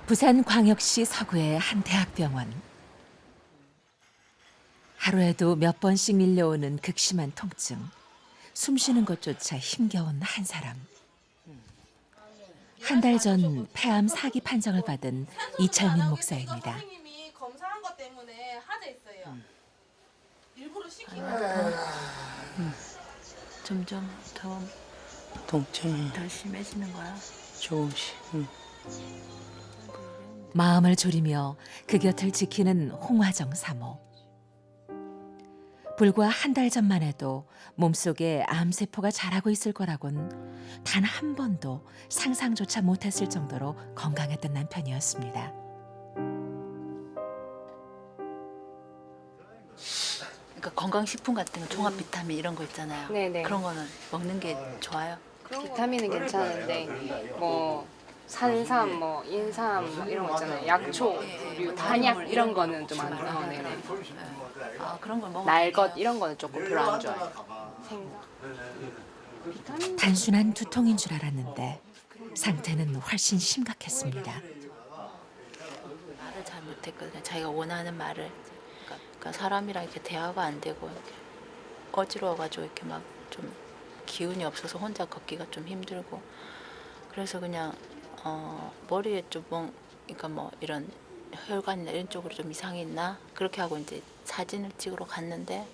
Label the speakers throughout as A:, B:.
A: 부산광역시 서구의 한 대학병원. 하루에도 몇 번씩 밀려오는 극심한 통증. 숨쉬는 것조차 힘겨운 한 사람. 한 달 전 폐암 4기 판정을 받은 이철민 목사입니다.
B: 선생님이 검사한 것 때문에 하자 했어요. 일부러 시킨 거예요.
C: 점점 더
D: 통증이
C: 심해지는 거야.
D: 조금씩.
A: 마음을 졸이며 그 곁을 지키는 홍화정 사모. 불과 한 달 전만 해도 몸속에 암세포가 자라고 있을 거라곤 단 한 번도 상상조차 못했을 정도로 건강했던 남편이었습니다.
C: 그러니까 건강식품 같은 거 종합 비타민 이런 거 있잖아요.
E: 네네.
C: 그런 거는 먹는 게 좋아요.
E: 비타민은 괜찮은데 뭐 산삼, 뭐 인삼 뭐 이런 거 있잖아요. 약초, 그리고 한약 이런 거는 좀 안 좋아요. 네네.
C: 아 그런 걸 먹으면
E: 날것 이런 거는 조금 별로 안 좋아해요. 생강.
A: 단순한 두통인 줄 알았는데 상태는 훨씬 심각했습니다.
C: 말을 잘 못했거든요. 자기가 원하는 말을. 그러니까 사람이랑 이렇게 대화가 안 되고 이렇게 어지러워가지고 이렇게 막 좀 기운이 없어서 혼자 걷기가 좀 힘들고 그래서 그냥 머리에 좀 그러니까 뭐 이런 혈관이나 이런 쪽으로 좀 이상이 있나 그렇게 하고 이제 사진을 찍으러 갔는데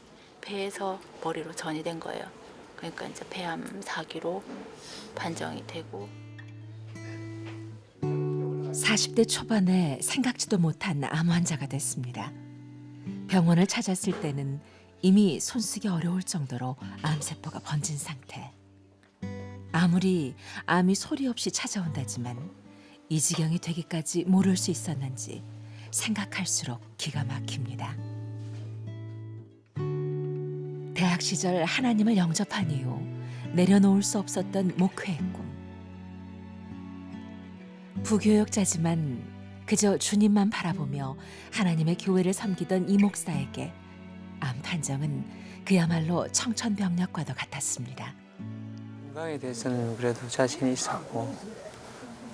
C: 폐에서 머리로 전이 된 거예요. 그러니까 이제 폐암 4기로 판정이 되고
A: 40대 초반에 생각지도 못한 암 환자가 됐습니다. 병원을 찾았을 때는 이미 손쓰기 어려울 정도로 암세포가 번진 상태. 아무리 암이 소리 없이 찾아온다지만 이 지경이 되기까지 모를 수 있었는지 생각할수록 기가 막힙니다. 대학 시절 하나님을 영접한 이후 내려놓을 수 없었던 목회의 꿈. 부교역자지만 그저 주님만 바라보며 하나님의 교회를 섬기던 이 목사에게 암 판정은 그야말로 청천벽력과도 같았습니다.
D: 건강에 대해서는 그래도 자신이 있었고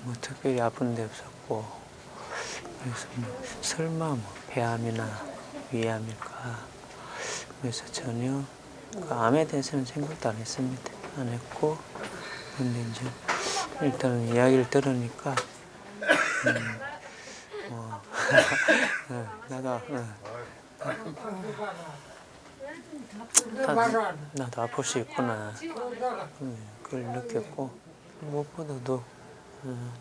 D: 뭐 특별히 아픈 데 없었고 그래서 뭐 설마 뭐 폐암이나 위암일까 그래서 전혀 그 암에 대해서는 생각도 안 했습니다. 안 했고 근데 이제 일단은 이야기를 들으니까 나도 아플 수 있구나. 그걸 느꼈고 무엇보다도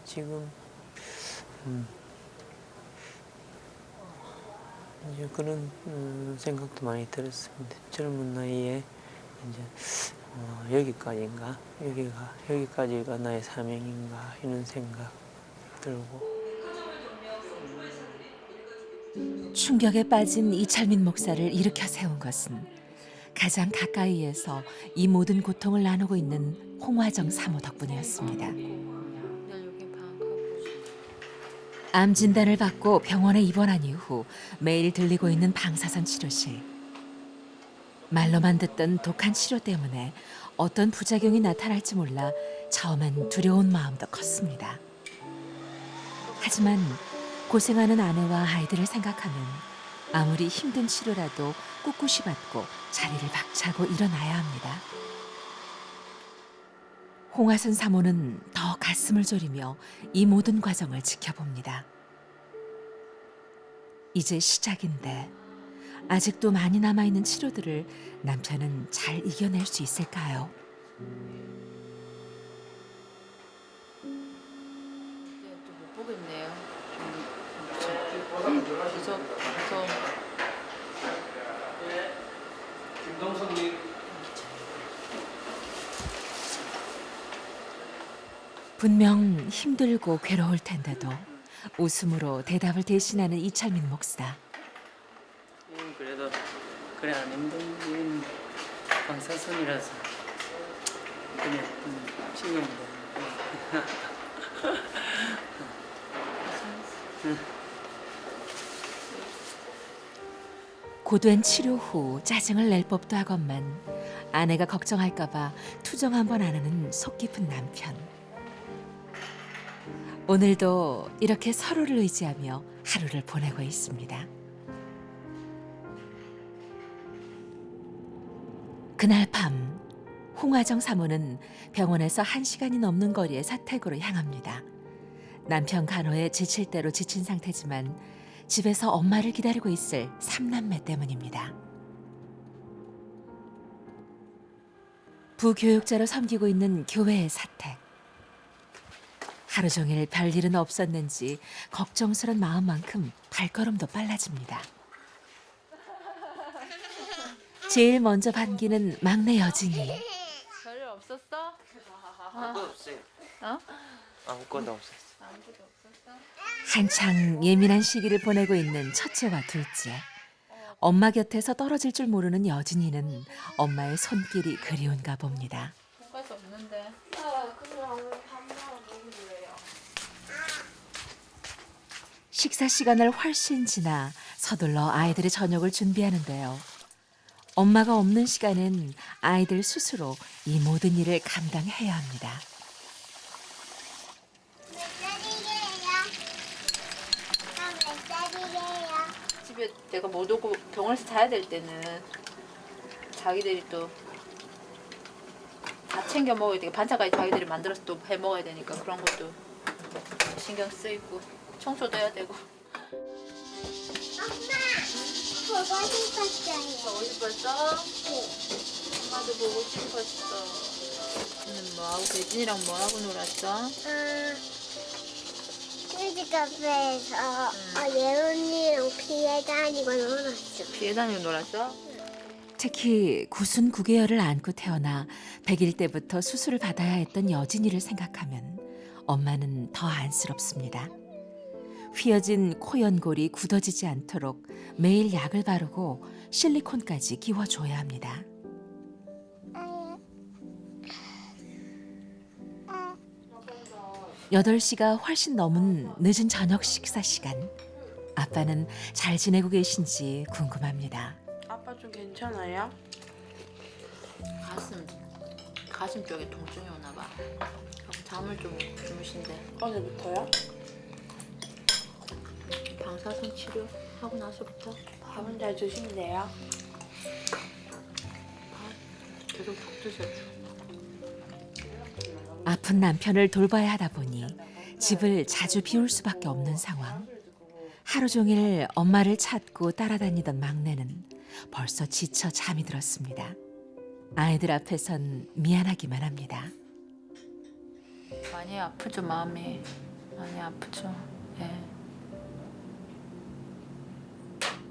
D: 지금 이제 그런 생각도 많이 들었습니다. 젊은 나이에 이제 여기까지인가 여기까지가 나의 사명인가 이런 생각 들고.
A: 충격에 빠진 이철민 목사를 일으켜 세운 것은 가장 가까이에서 이 모든 고통을 나누고 있는 홍화정 사모 덕분이었습니다. 암 진단을 받고 병원에 입원한 이후 매일 들리고 있는 방사선 치료실. 말로만 듣던 독한 치료 때문에 어떤 부작용이 나타날지 몰라 처음엔 두려운 마음도 컸습니다. 하지만 고생하는 아내와 아이들을 생각하면 아무리 힘든 치료라도 꿋꿋이 받고 자리를 박차고 일어나야 합니다. 홍화선 사모는 더 가슴을 졸이며 이 모든 과정을 지켜봅니다. 이제 시작인데 아직도 많이 남아있는 치료들을 남편은 잘 이겨낼 수 있을까요?
C: 못 보겠네요. 무서워.
A: 분명 힘들고 괴로울 텐데도 웃음으로 대답을 대신하는 이철민 목사.
D: 그래도 그래 안 힘든 방사선이라서 그냥 신경
A: 고된 치료 후 짜증을 낼 법도 하건만 아내가 걱정할까 봐 투정 한 번 안 하는 속 깊은 남편. 오늘도 이렇게 서로를 의지하며 하루를 보내고 있습니다. 그날 밤 홍화정 사모는 병원에서 1시간이 넘는 거리의 사택으로 향합니다. 남편 간호에 지칠 대로 지친 상태지만 집에서 엄마를 기다리고 있을 3남매 때문입니다. 부교육자로 섬기고 있는 교회의 사택. 하루 종일 별일은 없었는지 걱정스런 마음만큼 발걸음도 빨라집니다. 제일 먼저 반기는 막내 여진이.
C: 별일 없었어?
D: 아무것도 없어요.
C: 어?
D: 아무것도 없었어.
C: 아무것도 없었어?
A: 한창 예민한 시기를 보내고 있는 첫째와 둘째. 엄마 곁에서 떨어질 줄 모르는 여진이는 엄마의 손길이 그리운가 봅니다.
C: 돈가스 없는데.
A: 식사 시간을 훨씬 지나 서둘러 아이들의 저녁을 준비하는데요. 엄마가 없는 시간엔 아이들 스스로 이 모든 일을 감당해야 합니다.
F: 몇 살이래요?
C: 집에 내가 못 오고 병원에서 자야 될 때는 자기들이 또 다 챙겨 먹어야 되고 반찬까지 자기들이 만들어서 또 해 먹어야 되니까 그런 것도 신경 쓰이고 청소도 해야 되고.
F: 엄마, 보고 싶었어요.
C: 보고 싶었어? 엄마도 보고 싶었어. 오늘 뭐하고 대진이랑 뭐하고 놀았어?
F: 뮤직 카페에서 예언이랑 피해 다니고 놀았어.
C: 피해 다니고 놀았어?
A: 특히 구순 9개월을 안고 태어나 100일 때부터 수술을 받아야 했던 여진이를 생각하면 엄마는 더 안쓰럽습니다. 휘어진 코 연골이 굳어지지 않도록 매일 약을 바르고 실리콘까지 끼워줘야 합니다. 8시가 훨씬 넘은 늦은 저녁 식사 시간. 아빠는 잘 지내고 계신지 궁금합니다.
G: 아빠 좀 괜찮아요?
C: 가슴 쪽에 통증이 오나 봐. 잠을 좀 주무신대.
G: 어제부터요?
C: 방사선 치료 하고 나서부터
G: 밥은 잘 드신대요?
C: 계속 푹 드셨죠.
A: 아픈 남편을 돌봐야 하다 보니 집을 자주 비울 수밖에 없는 상황. 하루 종일 엄마를 찾고 따라다니던 막내는 벌써 지쳐 잠이 들었습니다. 아이들 앞에선 미안하기만 합니다.
C: 많이 아프죠, 마음이. 많이 아프죠. 예.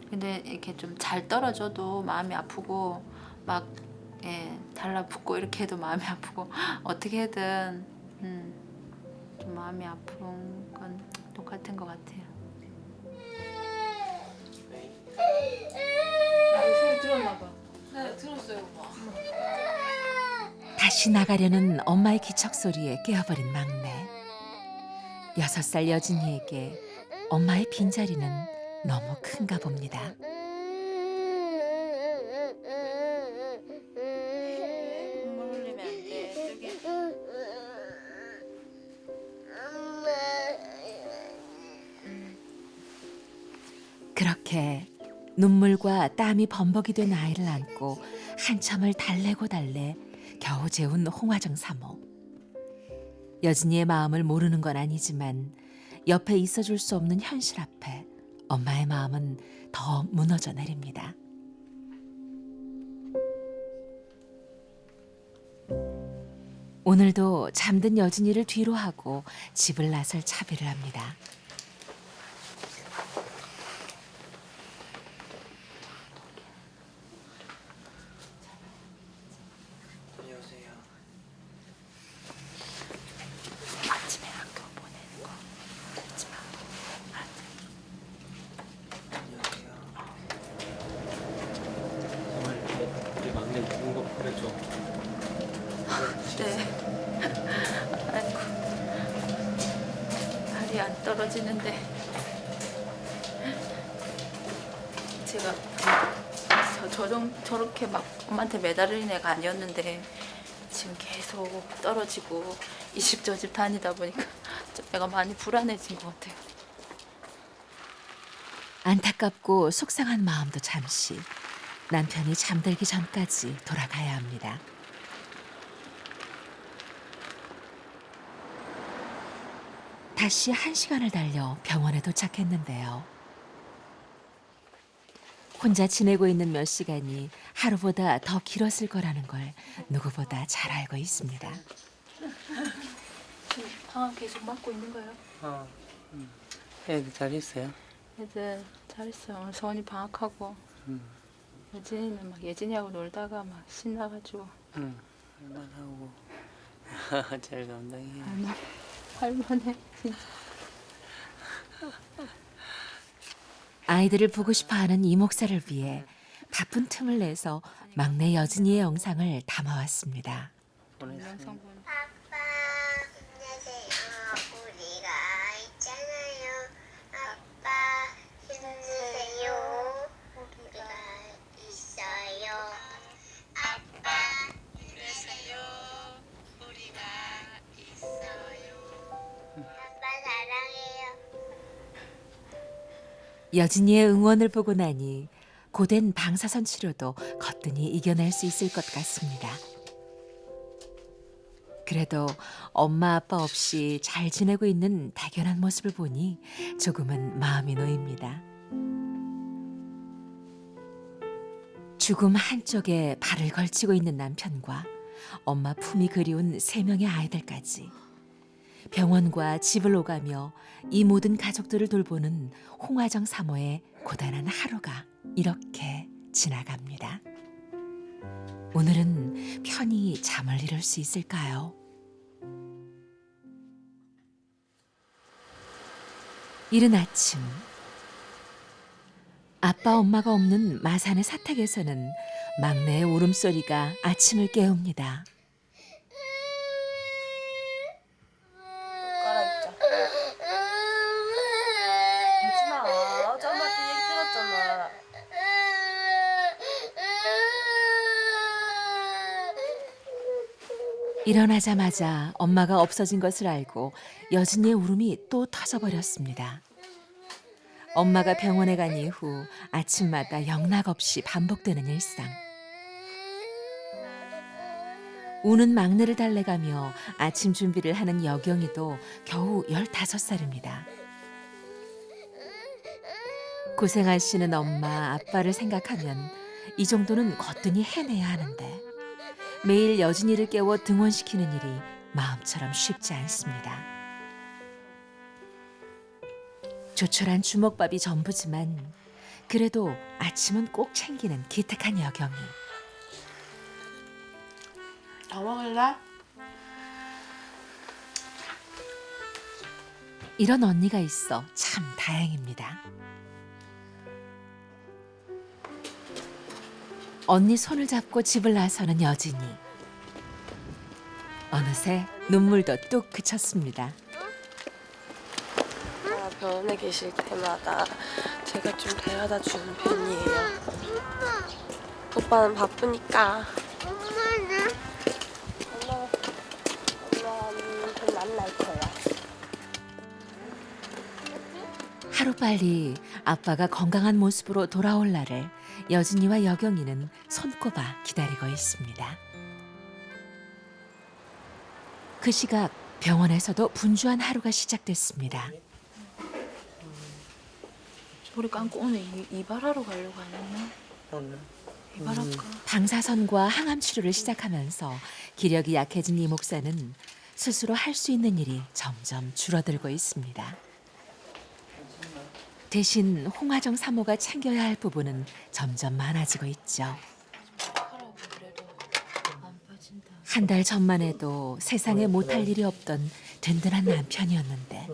C: 근데 이렇게 좀 잘 떨어져도 마음이 아프고 막 달라붙고 이렇게 해도 마음이 아프고 어떻게든 좀 마음이 아픈 건 똑같은 것 같아요. 소리 들었나 봐.
B: 네, 들었어요, 엄마.
A: 다시 나가려는 엄마의 기척 소리에 깨어버린 막내. 6살 여진이에게 엄마의 빈자리는 너무 큰가 봅니다.
C: 눈물 흘리면 안 돼. 저기
A: 그렇게 눈물과 땀이 범벅이 된 아이를 안고 한참을 달래고 달래 겨우 재운 홍화정 사모. 여진이의 마음을 모르는 건 아니지만 옆에 있어줄 수 없는 현실 앞에 엄마의 마음은 더 무너져 내립니다. 오늘도 잠든 여진이를 뒤로 하고 집을 나설 차비를 합니다.
D: 안녕하세요.
C: 아침에 학교 보내는 거 잊지 마.
D: 안녕하세요.
H: 정말 우리 막내 누군 거 그래줘.
C: 네. 아이고. 발이 안 떨어지는데 제가 저렇게 막 엄마한테 매달리는 애가 아니었는데 지금 계속 떨어지고 이 집 저 집 다니다 보니까 내가 많이 불안해진 것 같아요.
A: 안타깝고 속상한 마음도 잠시 남편이 잠들기 전까지 돌아가야 합니다. 다시 1시간을 달려 병원에 도착했는데요. 혼자 지내고 있는 몇 시간이 하루보다 더 길었을 거라는 걸 누구보다 잘 알고 있습니다.
C: 방학 계속 맡고 있는 거예요?
D: 애들 잘 있어요?
C: 애들 잘했어요. 오늘 서원이 방학하고 예진이는 막 예진이하고 놀다가 막 신나가지고
D: 응. 할만하고 잘 감당해.
C: 할만해 진짜.
A: 아이들을 보고 싶어하는 이목사를 위해 바쁜 틈을 내서 막내 여진이의 영상을 담아왔습니다.
D: 보냈어요.
C: 영상 보는
F: 아빠, 힘내세요. 우리가 있잖아요. 아빠, 힘내세요. 우리가 있어요. 아빠, 힘내세요. 우리가 있어요. 아빠 사랑해요.
A: 여진이의 응원을 보고 나니 고된 방사선 치료도 거뜬히 이겨낼 수 있을 것 같습니다. 그래도 엄마 아빠 없이 잘 지내고 있는 대견한 모습을 보니 조금은 마음이 놓입니다. 죽음 한쪽에 발을 걸치고 있는 남편과 엄마 품이 그리운 3명의 아이들까지 병원과 집을 오가며 이 모든 가족들을 돌보는 홍화정 사모의 고단한 하루가 이렇게 지나갑니다. 오늘은 편히 잠을 이룰 수 있을까요? 이른 아침, 아빠 엄마가 없는 마산의 사택에서는 막내의 울음소리가 아침을 깨웁니다.
G: 깔아입자. 유진아, 어제 엄마한테 얘기 들었잖아.
A: 일어나자마자 엄마가 없어진 것을 알고 여진이의 울음이 또 터져버렸습니다. 엄마가 병원에 간 이후 아침마다 영락없이 반복되는 일상. 우는 막내를 달래가며 아침 준비를 하는 여경이도 겨우 15살입니다. 고생하시는 엄마, 아빠를 생각하면 이 정도는 거뜬히 해내야 하는데 매일 여진이를 깨워 등원시키는 일이 마음처럼 쉽지 않습니다. 조촐한 주먹밥이 전부지만 그래도 아침은 꼭 챙기는 기특한 여경이.
G: 더 먹을래?
A: 이런 언니가 있어 참 다행입니다. 언니 손을 잡고 집을 나서는 여진이. 어느새 눈물도 뚝 그쳤습니다.
G: 병원에 계실 때마다 제가 좀 데려다 주는 편이에요. 오빠는 바쁘니까.
F: 엄마는?
G: 엄마는 좀 만날 거야.
A: 하루빨리 아빠가 건강한 모습으로 돌아올 날을 여진이와 여경이는 손꼽아 기다리고 있습니다. 그 시각 병원에서도 분주한 하루가 시작됐습니다.
C: 우리 감고 오늘 이발하러 가려고 안 했나?
D: 오늘
C: 이발할까?
A: 방사선과 항암 치료를 시작하면서 기력이 약해진 이 목사는 스스로 할 수 있는 일이 점점 줄어들고 있습니다. 대신 홍화정 사모가 챙겨야 할 부분은 점점 많아지고 있죠.
C: 하라고 그래도 안 빠진다.
A: 한 달 전만 해도 세상에 못할 일이 없던 든든한 남편이었는데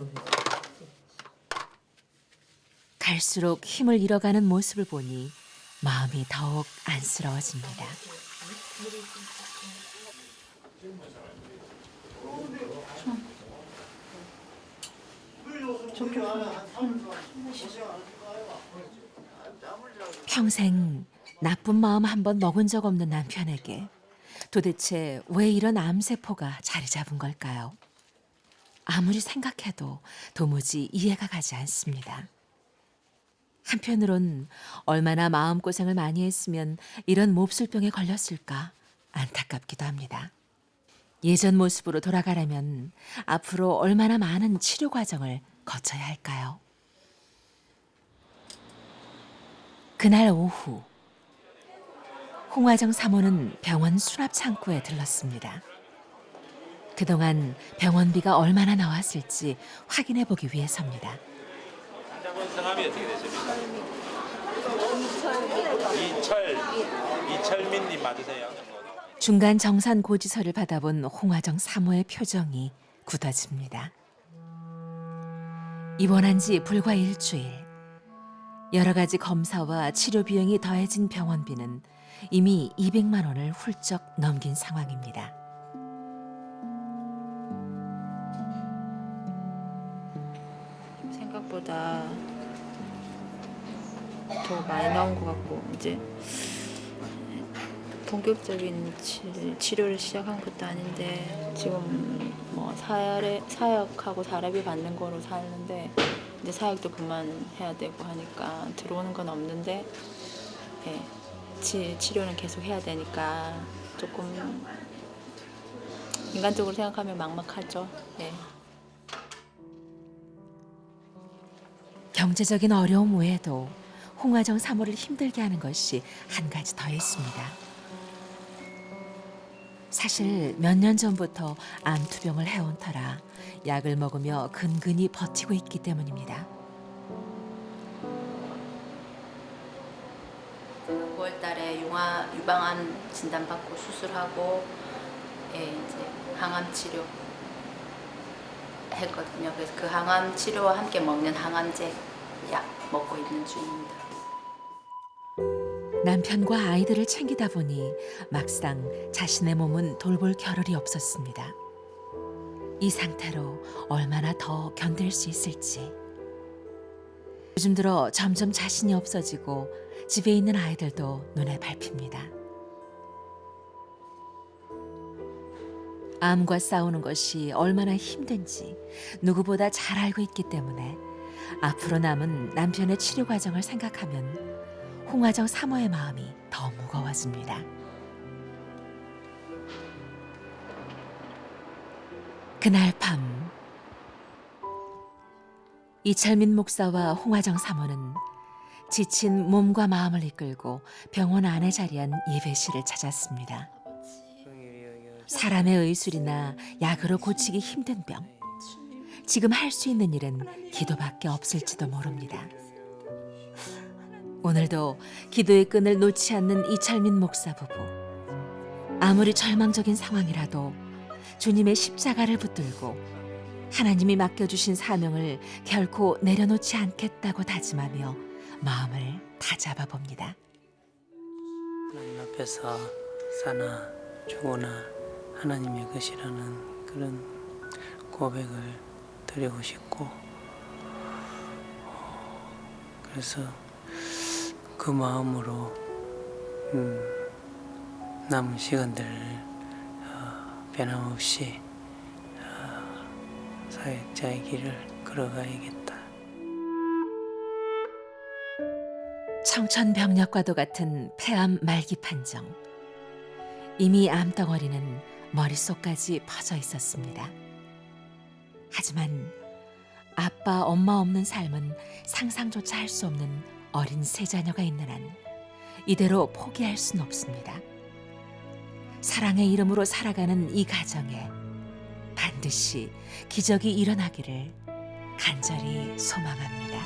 A: 갈수록 힘을 잃어가는 모습을 보니 마음이 더욱 안쓰러워집니다. 평생 나쁜 마음 한 번 먹은 적 없는 남편에게 도대체 왜 이런 암세포가 자리 잡은 걸까요? 아무리 생각해도 도무지 이해가 가지 않습니다. 한편으론 얼마나 마음고생을 많이 했으면 이런 몹쓸병에 걸렸을까 안타깝기도 합니다. 예전 모습으로 돌아가려면 앞으로 얼마나 많은 치료 과정을 거쳐야 할까요? 그날 오후 홍화정 사모는 병원 수납 창고에 들렀습니다. 그동안 병원비가 얼마나 나왔을지 확인해 보기 위해서입니다.
I: 환자분 성함이 어떻게 되십니까? 이철민님 맞으세요?
A: 중간 정산 고지서를 받아본 홍화정 사모의 표정이 굳어집니다. 입원한 지 불과 일주일. 여러 가지 검사와 치료 비용이 더해진 병원비는 이미 200만 원을 훌쩍 넘긴 상황입니다.
C: 생각보다 더 많이 나온 것 같고 이제 본격적인 치료를 시작한 것도 아닌데 지금 뭐 사약하고 사례비 받는 거로 사는데 이제 사약도 그만해야 되고 하니까 들어오는 건 없는데 예, 치료는 계속 해야 되니까 조금 인간적으로 생각하면 막막하죠. 예.
A: 경제적인 어려움 외에도 홍화정 사모를 힘들게 하는 것이 한 가지 더 있습니다. 사실 몇 년 전부터 암투병을 해온 터라 약을 먹으며 근근히 버티고 있기 때문입니다.
C: 9월 달에 유방암 진단받고 수술하고 이제 항암 치료 했거든요. 그래서 그 항암 치료와 함께 먹는 항암제 약 먹고 있는 중입니다.
A: 남편과 아이들을 챙기다 보니 막상 자신의 몸은 돌볼 겨를이 없었습니다. 이 상태로 얼마나 더 견딜 수 있을지. 요즘 들어 점점 자신이 없어지고 집에 있는 아이들도 눈에 밟힙니다. 암과 싸우는 것이 얼마나 힘든지 누구보다 잘 알고 있기 때문에 앞으로 남은 남편의 치료 과정을 생각하면 홍화정 사모의 마음이 더 무거워집니다. 그날 밤 이철민 목사와 홍화정 사모는 지친 몸과 마음을 이끌고 병원 안에 자리한 예배실을 찾았습니다. 사람의 의술이나 약으로 고치기 힘든 병. 지금 할 수 있는 일은 기도밖에 없을지도 모릅니다. 오늘도 기도의 끈을 놓지 않는 이철민 목사 부부. 아무리 절망적인 상황이라도 주님의 십자가를 붙들고 하나님이 맡겨주신 사명을 결코 내려놓지 않겠다고 다짐하며 마음을 다잡아 봅니다.
D: 하나님 앞에서 사나 죽으나 하나님의 것이라는 그런 고백을 드리고 싶고, 그래서 그 마음으로 남은 시간들을 변함없이 사역자의 길을 걸어가야겠다.
A: 청천벽력과도 같은 폐암 말기 판정. 이미 암덩어리는 머릿속까지 퍼져 있었습니다. 하지만 아빠, 엄마 없는 삶은 상상조차 할 수 없는 어린 세 자녀가 있는 한 이대로 포기할 순 없습니다. 사랑의 이름으로 살아가는 이 가정에 반드시 기적이 일어나기를 간절히 소망합니다.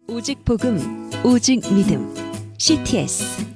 J: 오직 복음, 오직 믿음, CTS